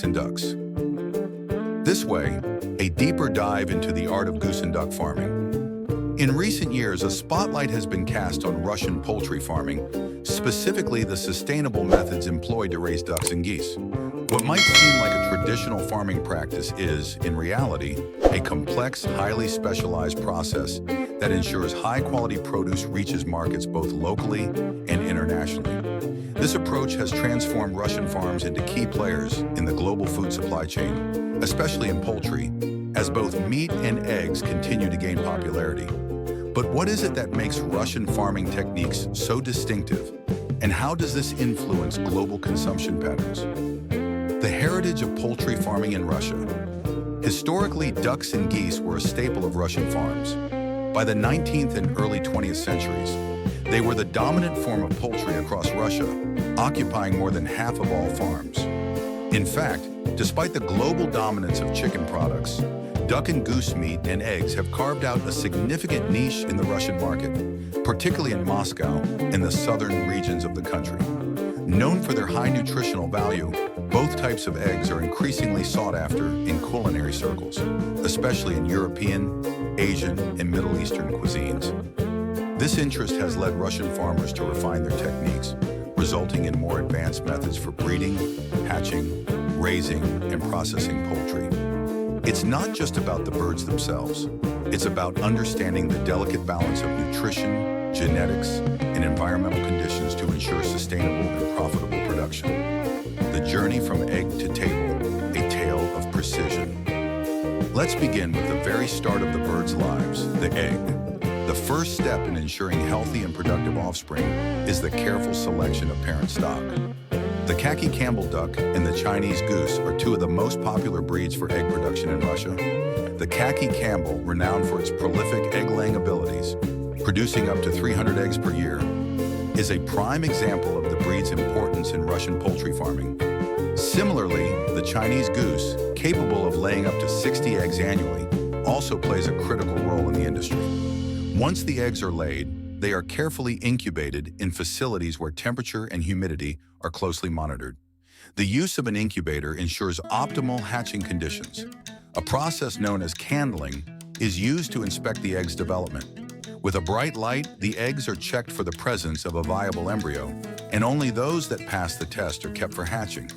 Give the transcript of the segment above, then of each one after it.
and ducks. This way, a deeper dive into the art of goose and duck farming. In recent years, a spotlight has been cast on Russian poultry farming, specifically the sustainable methods employed to raise ducks and geese. What might seem like a traditional farming practice is, in reality, a complex, highly specialized process that ensures high-quality produce reaches markets both locally and internationally. This approach has transformed Russian farms into key players in the global food supply chain, especially in poultry, as both meat and eggs continue to gain popularity. But what is it that makes Russian farming techniques so distinctive, and how does this influence global consumption patterns? The heritage of poultry farming in Russia. Historically, ducks and geese were a staple of Russian farms. By the 19th and early 20th centuries, they were the dominant form of poultry across Russia, occupying more than half of all farms. In fact, despite the global dominance of chicken products, duck and goose meat and eggs have carved out a significant niche in the Russian market, particularly in Moscow and the southern regions of the country. Known for their high nutritional value, both types of eggs are increasingly sought after in culinary circles, especially in European, Asian, and Middle Eastern cuisines. This interest has led Russian farmers to refine their techniques, resulting in more advanced methods for breeding, hatching, raising, and processing poultry. It's not just about the birds themselves. It's about understanding the delicate balance of nutrition, genetics, and environmental conditions to ensure sustainable and profitable production. The journey from egg to table, a tale of precision. Let's begin with the very start of the bird's lives, the egg. The first step in ensuring healthy and productive offspring is the careful selection of parent stock. The Khaki Campbell duck and the Chinese goose are two of the most popular breeds for egg production in Russia. The Khaki Campbell, renowned for its prolific egg-laying abilities, producing up to 300 eggs per year, is a prime example of the breed's importance in Russian poultry farming. Similarly, the Chinese goose, capable of laying up to 60 eggs annually, also plays a critical role in the industry. Once the eggs are laid, they are carefully incubated in facilities where temperature and humidity are closely monitored. The use of an incubator ensures optimal hatching conditions. A process known as candling is used to inspect the egg's development. With a bright light, the eggs are checked for the presence of a viable embryo, and only those that pass the test are kept for hatching.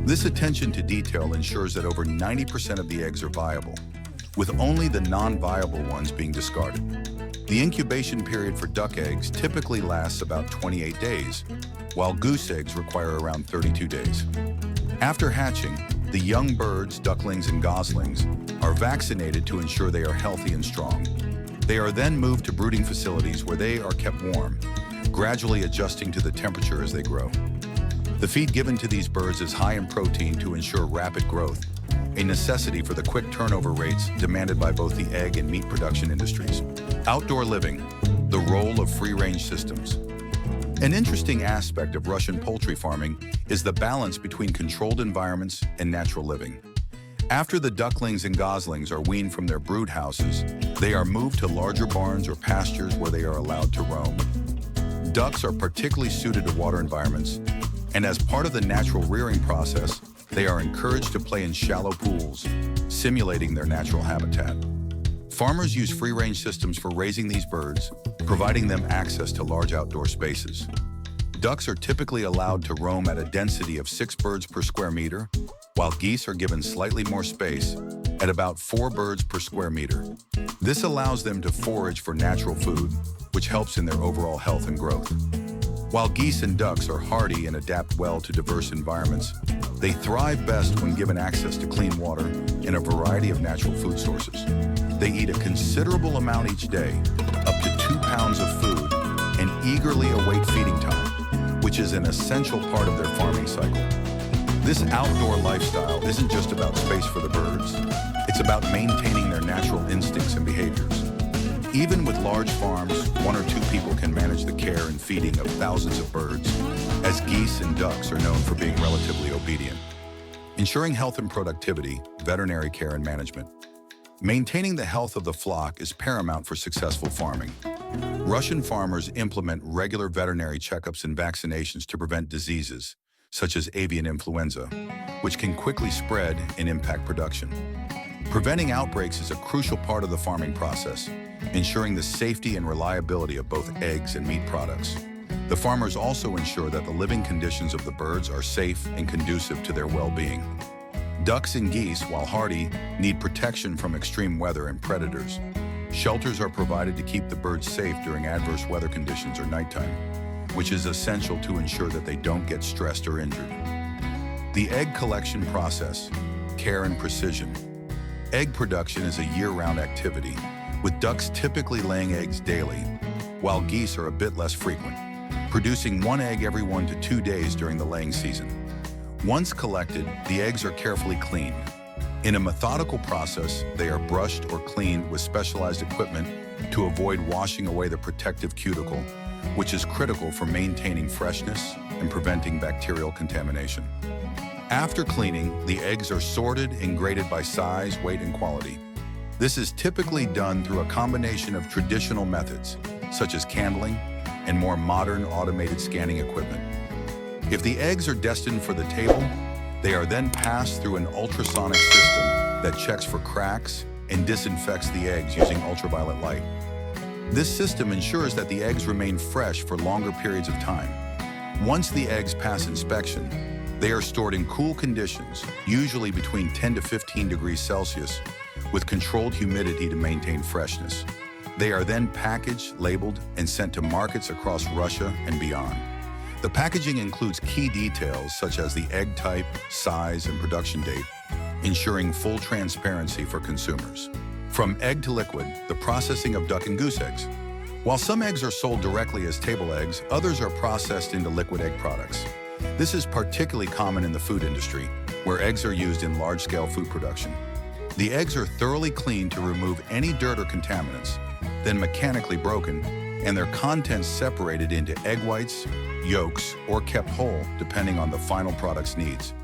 This attention to detail ensures that over 90% of the eggs are viable, with only the non-viable ones being discarded. The incubation period for duck eggs typically lasts about 28 days, while goose eggs require around 32 days. After hatching, the young birds, ducklings, and goslings are vaccinated to ensure they are healthy and strong. They are then moved to brooding facilities where they are kept warm, gradually adjusting to the temperature as they grow. The feed given to these birds is high in protein to ensure rapid growth, a necessity for the quick turnover rates demanded by both the egg and meat production industries. Outdoor living, the role of free-range systems. An interesting aspect of Russian poultry farming is the balance between controlled environments and natural living. After the ducklings and goslings are weaned from their brood houses, they are moved to larger barns or pastures where they are allowed to roam. Ducks are particularly suited to water environments, and as part of the natural rearing process, they are encouraged to play in shallow pools, simulating their natural habitat. Farmers use free-range systems for raising these birds, providing them access to large outdoor spaces. Ducks are typically allowed to roam at a density of 6 birds per square meter, while geese are given slightly more space at about 4 birds per square meter. This allows them to forage for natural food, which helps in their overall health and growth. While geese and ducks are hardy and adapt well to diverse environments, they thrive best when given access to clean water and a variety of natural food sources. They eat a considerable amount each day, up to 2 pounds of food, and eagerly await feeding time, which is an essential part of their farming cycle. This outdoor lifestyle isn't just about space for the birds, it's about maintaining their natural instincts and behaviors. Even with large farms, 1 or 2 people can manage the care and feeding of thousands of birds, as geese and ducks are known for being relatively obedient. Ensuring health and productivity, veterinary care and management. Maintaining the health of the flock is paramount for successful farming. Russian farmers implement regular veterinary checkups and vaccinations to prevent diseases, such as avian influenza, which can quickly spread and impact production. Preventing outbreaks is a crucial part of the farming process, ensuring the safety and reliability of both eggs and meat products. The farmers also ensure that the living conditions of the birds are safe and conducive to their well-being. Ducks and geese, while hardy, need protection from extreme weather and predators. Shelters are provided to keep the birds safe during adverse weather conditions or nighttime, which is essential to ensure that they don't get stressed or injured. The egg collection process, care and precision. Egg production is a year-round activity, with ducks typically laying eggs daily, while geese are a bit less frequent, producing one egg every 1 to 2 days during the laying season. Once collected, the eggs are carefully cleaned. In a methodical process, they are brushed or cleaned with specialized equipment to avoid washing away the protective cuticle, which is critical for maintaining freshness and preventing bacterial contamination. After cleaning, the eggs are sorted and graded by size, weight, and quality. This is typically done through a combination of traditional methods, such as candling, and more modern automated scanning equipment. If the eggs are destined for the table, they are then passed through an ultrasonic system that checks for cracks and disinfects the eggs using ultraviolet light. This system ensures that the eggs remain fresh for longer periods of time. Once the eggs pass inspection, they are stored in cool conditions, usually between 10 to 15 degrees Celsius, with controlled humidity to maintain freshness. They are then packaged, labeled, and sent to markets across Russia and beyond. The packaging includes key details such as the egg type, size, and production date, ensuring full transparency for consumers. From egg to liquid, the processing of duck and goose eggs. While some eggs are sold directly as table eggs, others are processed into liquid egg products. This is particularly common in the food industry, where eggs are used in large-scale food production. The eggs are thoroughly cleaned to remove any dirt or contaminants, then mechanically broken, and their contents separated into egg whites, yolks, or kept whole, depending on the final product's needs.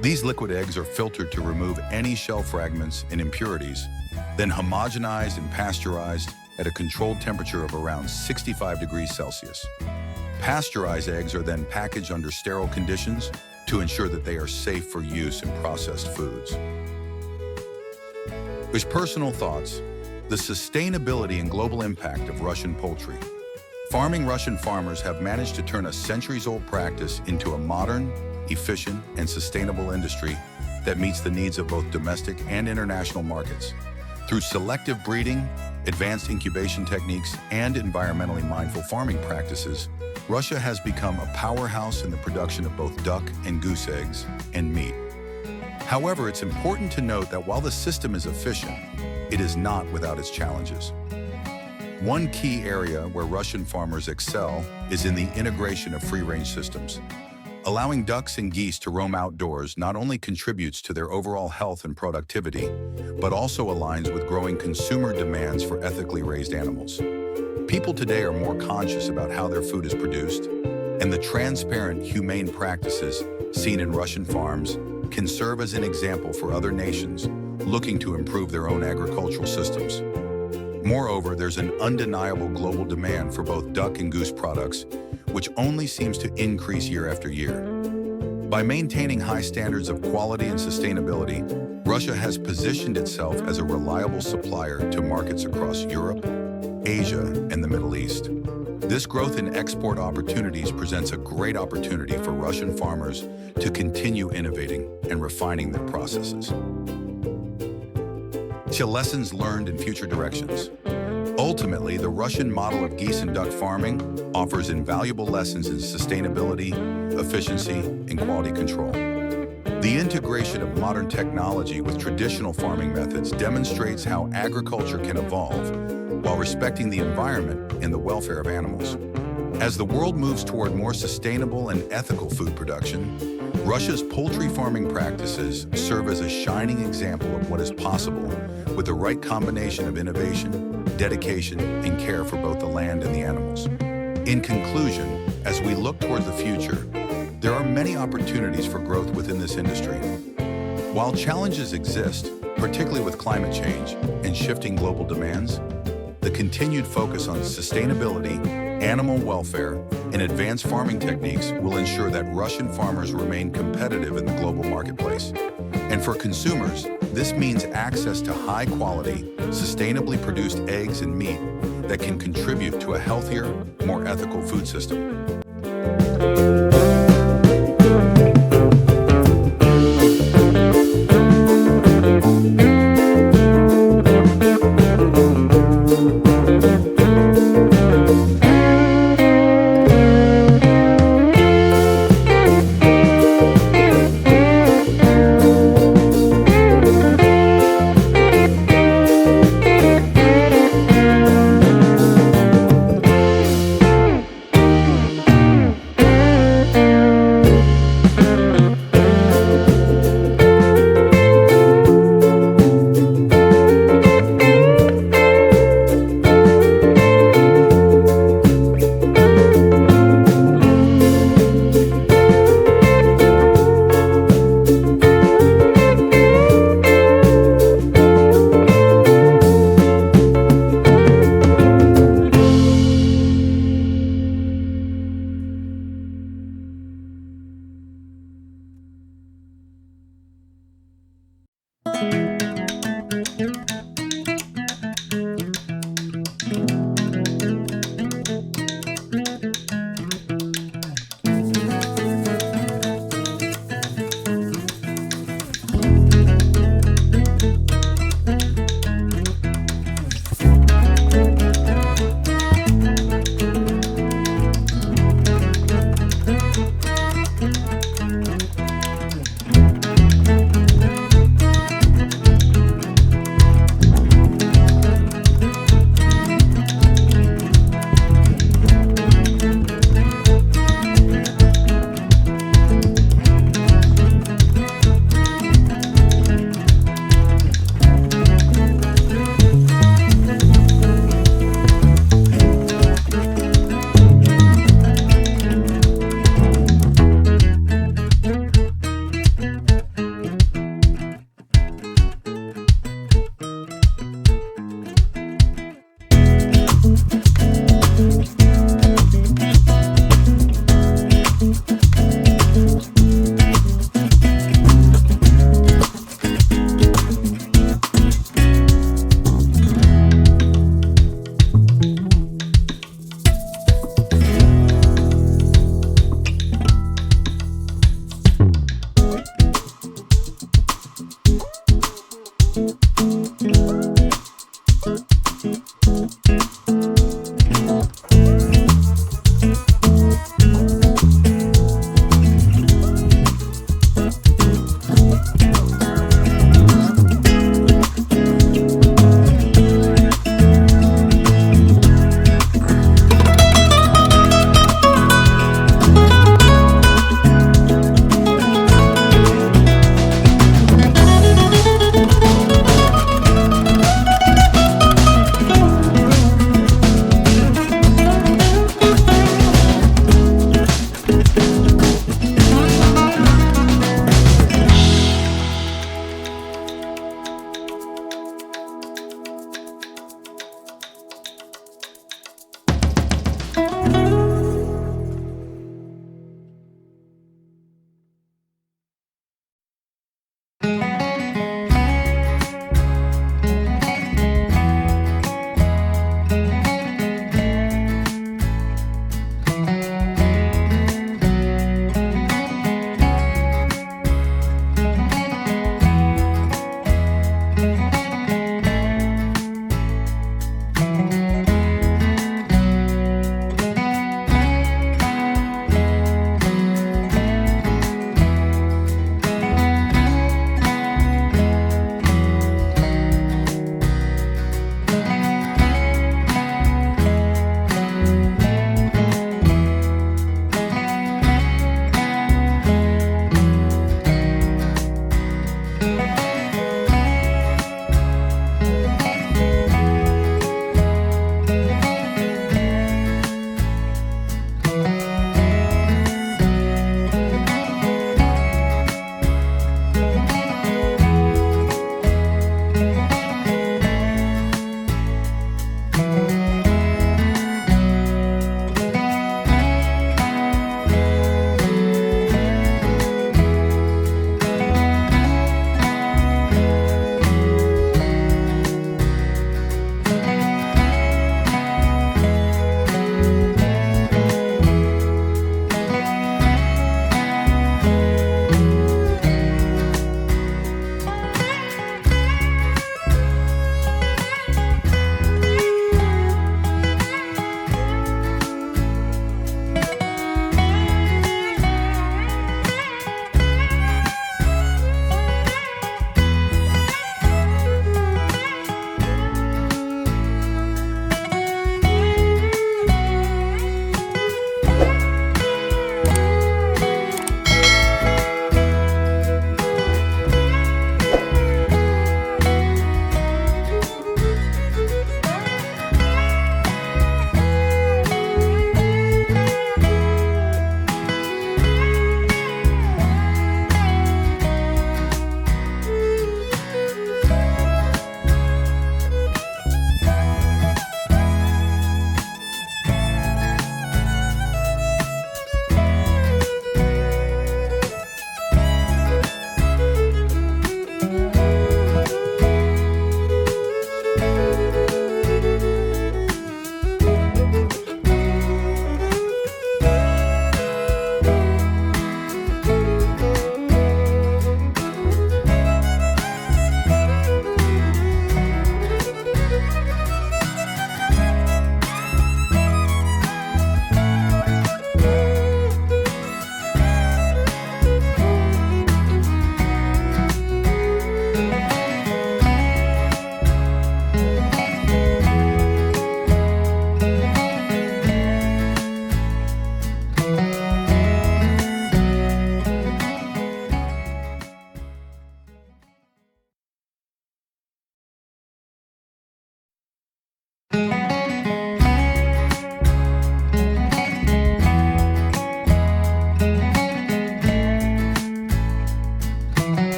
These liquid eggs are filtered to remove any shell fragments and impurities, then homogenized and pasteurized at a controlled temperature of around 65 degrees Celsius. Pasteurized eggs are then packaged under sterile conditions to ensure that they are safe for use in processed foods. With personal thoughts, the sustainability and global impact of Russian poultry. Russian farmers have managed to turn a centuries-old practice into a modern, efficient, and sustainable industry that meets the needs of both domestic and international markets. Through selective breeding, advanced incubation techniques, and environmentally mindful farming practices, Russia has become a powerhouse in the production of both duck and goose eggs and meat. However, it's important to note that while the system is efficient, it is not without its challenges. One key area where Russian farmers excel is in the integration of free-range systems. Allowing ducks and geese to roam outdoors not only contributes to their overall health and productivity, but also aligns with growing consumer demands for ethically raised animals. People today are more conscious about how their food is produced, and the transparent, humane practices seen in Russian farms can serve as an example for other nations looking to improve their own agricultural systems. Moreover, there's an undeniable global demand for both duck and goose products, which only seems to increase year after year. By maintaining high standards of quality and sustainability, Russia has positioned itself as a reliable supplier to markets across Europe, Asia, and the Middle East. This growth in export opportunities presents a great opportunity for Russian farmers to continue innovating and refining their processes. Lessons learned in future directions. Ultimately, the Russian model of geese and duck farming offers invaluable lessons in sustainability, efficiency, and quality control. The integration of modern technology with traditional farming methods demonstrates how agriculture can evolve while respecting the environment and the welfare of animals. As the world moves toward more sustainable and ethical food production, Russia's poultry farming practices serve as a shining example of what is possible with the right combination of innovation, dedication, and care for both the land and the animals. In conclusion, as we look toward the future, there are many opportunities for growth within this industry. While challenges exist, particularly with climate change and shifting global demands, the continued focus on sustainability, animal welfare, and advanced farming techniques will ensure that Russian farmers remain competitive in the global marketplace. And for consumers, this means access to high-quality, sustainably produced eggs and meat that can contribute to a healthier, more ethical food system.